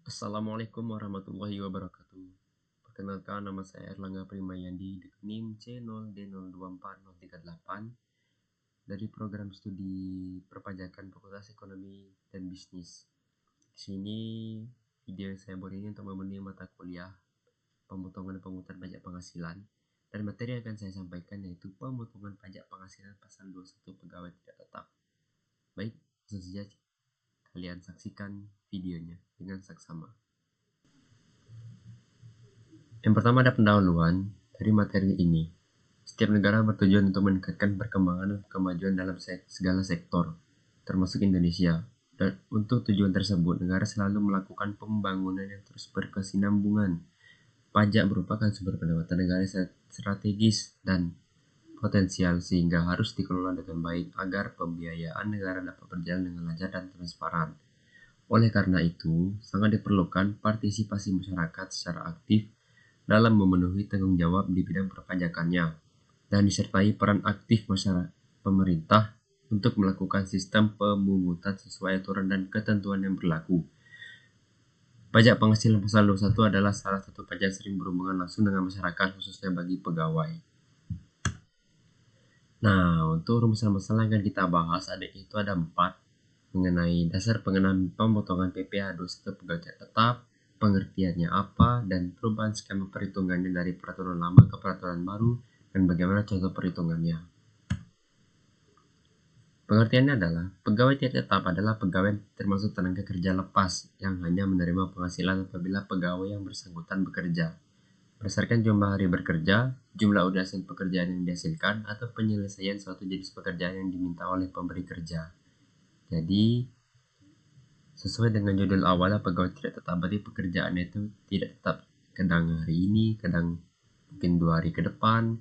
Assalamualaikum warahmatullahi wabarakatuh. Perkenalkan, nama saya Erlangga Primayandi, NIM C0D024038 dari program studi perpajakan Fakultas Ekonomi dan Bisnis. Di sini video yang saya buat ini untuk memenuhi mata kuliah pemotongan pemungutan pajak penghasilan, dan materi yang akan saya sampaikan yaitu pemotongan pajak penghasilan pasal 21 pegawai tidak tetap. Baik, langsung saja kalian saksikan videonya dengan saksama. Yang pertama ada pendahuluan dari materi ini. Setiap negara bertujuan untuk meningkatkan perkembangan dan kemajuan dalam segala sektor, termasuk Indonesia. Dan untuk tujuan tersebut, negara selalu melakukan pembangunan yang terus berkesinambungan. Pajak merupakan sumber pendapatan negara strategis dan potensial sehingga harus dikelola dengan baik agar pembiayaan negara dapat berjalan dengan lancar dan transparan. Oleh karena itu, sangat diperlukan partisipasi masyarakat secara aktif dalam memenuhi tanggung jawab di bidang perpajakannya, dan disertai peran aktif masyarakat pemerintah untuk melakukan sistem pemungutan sesuai aturan dan ketentuan yang berlaku. Pajak penghasilan pasal 21 adalah salah satu pajak sering berhubungan langsung dengan masyarakat, khususnya bagi pegawai. Nah, untuk rumusan masalah yang akan kita bahas itu ada 4, mengenai dasar pengenaan pemotongan PPh 21 pegawai tetap, pengertiannya apa, dan perubahan skema perhitungannya dari peraturan lama ke peraturan baru, dan bagaimana contoh perhitungannya. Pengertiannya adalah, pegawai tidak tetap adalah pegawai termasuk tenaga kerja lepas yang hanya menerima penghasilan apabila pegawai yang bersangkutan bekerja berdasarkan jumlah hari bekerja, jumlah udah hasil pekerjaan yang dihasilkan, atau penyelesaian suatu jenis pekerjaan yang diminta oleh pemberi kerja. Jadi, sesuai dengan judul awalnya, pegawai tidak tetap, berarti pekerjaannya itu tidak tetap. Kadang hari ini, kadang mungkin 2 hari ke depan,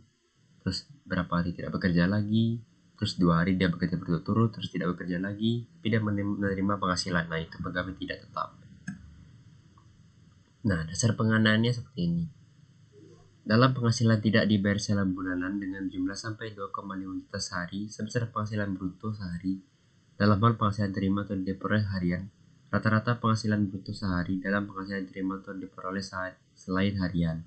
terus berapa hari tidak bekerja lagi, terus 2 hari dia bekerja berturut-turut, terus tidak bekerja lagi, tidak menerima penghasilan. Nah, itu pegawai tidak tetap. Nah, dasar pengendaannya seperti ini. Dalam penghasilan tidak dibayar secara bulanan dengan jumlah sampai 2,5 juta sehari sebesar penghasilan bruto sehari. Dalam hal penghasilan terima atau diperoleh harian, rata-rata penghasilan bruto sehari dalam penghasilan terima atau diperoleh selain harian.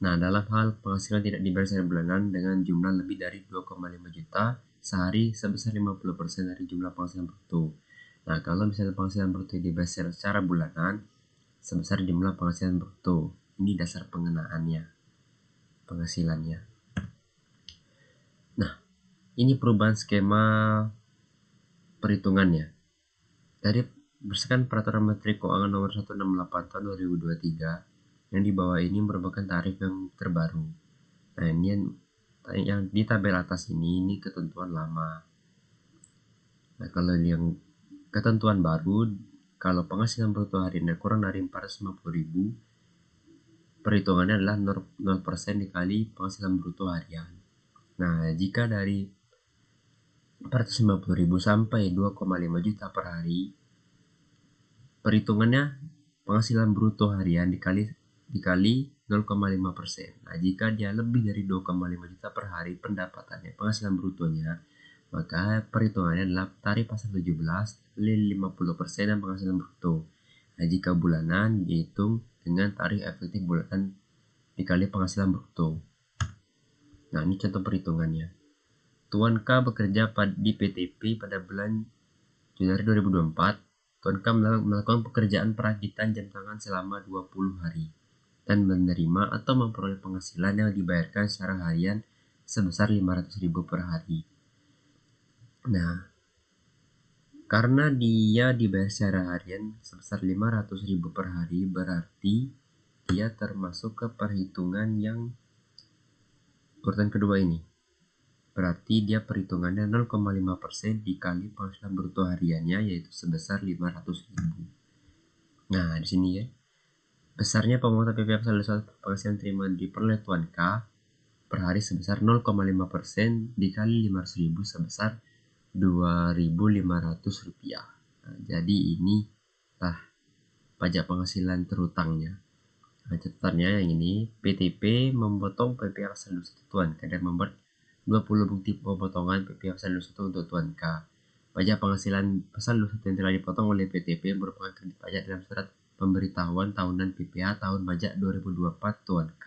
Nah, dalam hal penghasilan tidak dibayar secara bulanan dengan jumlah lebih dari 2,5 juta sehari sebesar 50% dari jumlah penghasilan bruto. Nah, kalau misalnya penghasilan bruto dibayar secara bulanan sebesar jumlah penghasilan bruto. Ini dasar pengenaannya, penghasilannya. Nah, ini perubahan skema perhitungannya. Dari berdasarkan Peraturan Menteri Keuangan Nomor 168 Tahun 2023, yang di bawah ini merupakan tarif yang terbaru. Nah, ini yang di tabel atas ini ketentuan lama. Nah, kalau yang ketentuan baru, kalau penghasilan bruto harian kurang dari 450.000, perhitungannya adalah 0% dikali penghasilan bruto harian. Nah, jika dari 450.000 sampai 2,5 juta per hari, perhitungannya penghasilan bruto harian dikali 0,5%. Nah, jika dia lebih dari 2,5 juta per hari pendapatannya, penghasilan brutonya, maka perhitungannya adalah tarif pasal 17 kali 50% dan penghasilan bruto. Nah, jika bulanan dihitung dengan tarif efektif bulanan dikali penghasilan bruto. Nah, ini contoh perhitungannya. Tuan K bekerja di PTP pada bulan Januari 2024. Tuan K melakukan pekerjaan perakitan jam tangan selama 20 hari dan menerima atau memperoleh penghasilan yang dibayarkan secara harian sebesar 500.000 per hari. Nah, karena dia dibayar secara harian sebesar 500.000 per hari, berarti dia termasuk ke perhitungan yang urutan kedua ini. Berarti dia perhitungannya 0,5% dikali penghasilan bruto hariannya, yaitu sebesar 500.000. Nah, di sini ya, besarnya pemotongan PPh pasal 21 penghasilan terima diperoleh Tuan K per hari sebesar 0,5% dikali 500.000 sebesar 2.500 rupiah. Nah, jadi ini pajak penghasilan terutangnya. Nah, catatannya yang ini, PTP memotong PPh pasal 21 Tuan K dan membuat 20 bukti pemotongan PPh pasal 21 untuk Tuan K. Pajak penghasilan pasal 21 yang telah dipotong oleh PTP merupakan kredit pajak dalam surat pemberitahuan tahunan PPh tahun pajak 2024 Tuan K.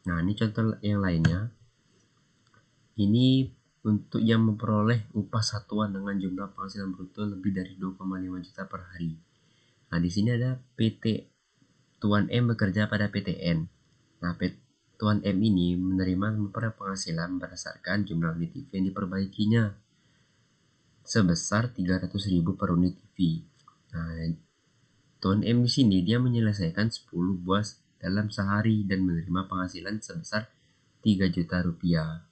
Nah, ini contoh yang lainnya. Ini untuk yang memperoleh upah satuan dengan jumlah penghasilan bruto lebih dari 2,5 juta per hari. Nah, di sini ada PT Tuan M bekerja pada PTN. Nah, Tuan M ini menerima penghasilan berdasarkan jumlah unit TV yang diperbaikinya sebesar 300.000 per unit TV. Nah, Tuan M di sini dia menyelesaikan 10 buah dalam sehari dan menerima penghasilan sebesar 3 juta rupiah.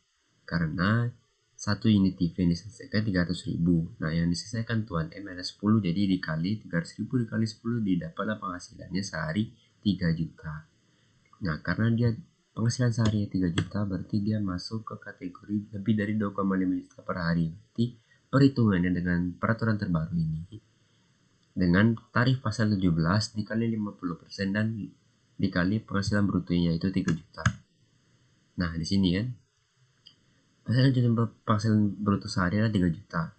Karena satu unit TV yang diselesaikan 300.000. Nah, yang diselesaikan Tuan M ada 10, jadi dikali 300.000 dikali 10 didapatlah penghasilannya sehari 3 juta. Nah, karena dia penghasilan sehari 3 juta, berarti dia masuk ke kategori lebih dari 2,5 juta per hari. Berarti perhitungannya dengan peraturan terbaru ini, dengan tarif pasal 17 dikali 50% dan dikali penghasilan brutonya itu 3 juta. Nah, di sini kan penghasilan bruto sehari adalah 3 juta.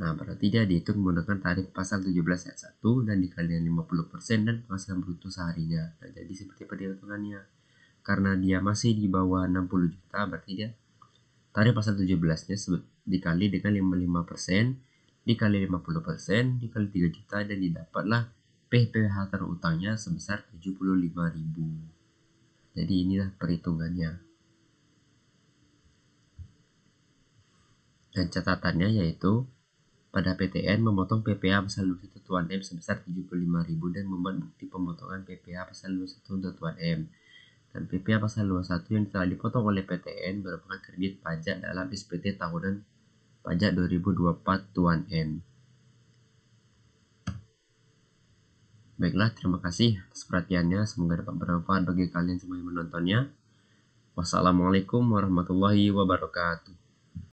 Nah, berarti dia dihitung menggunakan tarif pasal 17 ayat 1 dan dikali 50% dan penghasilan bruto seharinya. Nah, jadi seperti perhitungannya. Karena dia masih di bawah 60 juta, berarti dia tarif pasal 17-nya dikali dengan 55%, dikali 50%, dikali 3 juta, dan didapatlah PPh terutangnya sebesar 75.000. Jadi inilah perhitungannya. Dan catatannya yaitu pada PTN memotong PPh pasal 21 Tuan M sebesar 75.000 dan membuat bukti pemotongan PPh pasal 21 untuk Tuan M. Dan PPh pasal 21 yang telah dipotong oleh PTN merupakan kredit pajak dalam SPT tahunan pajak 2024 Tuan M. Baiklah, terima kasih atas perhatiannya. Semoga dapat bermanfaat bagi kalian semua yang menontonnya. Wassalamualaikum warahmatullahi wabarakatuh.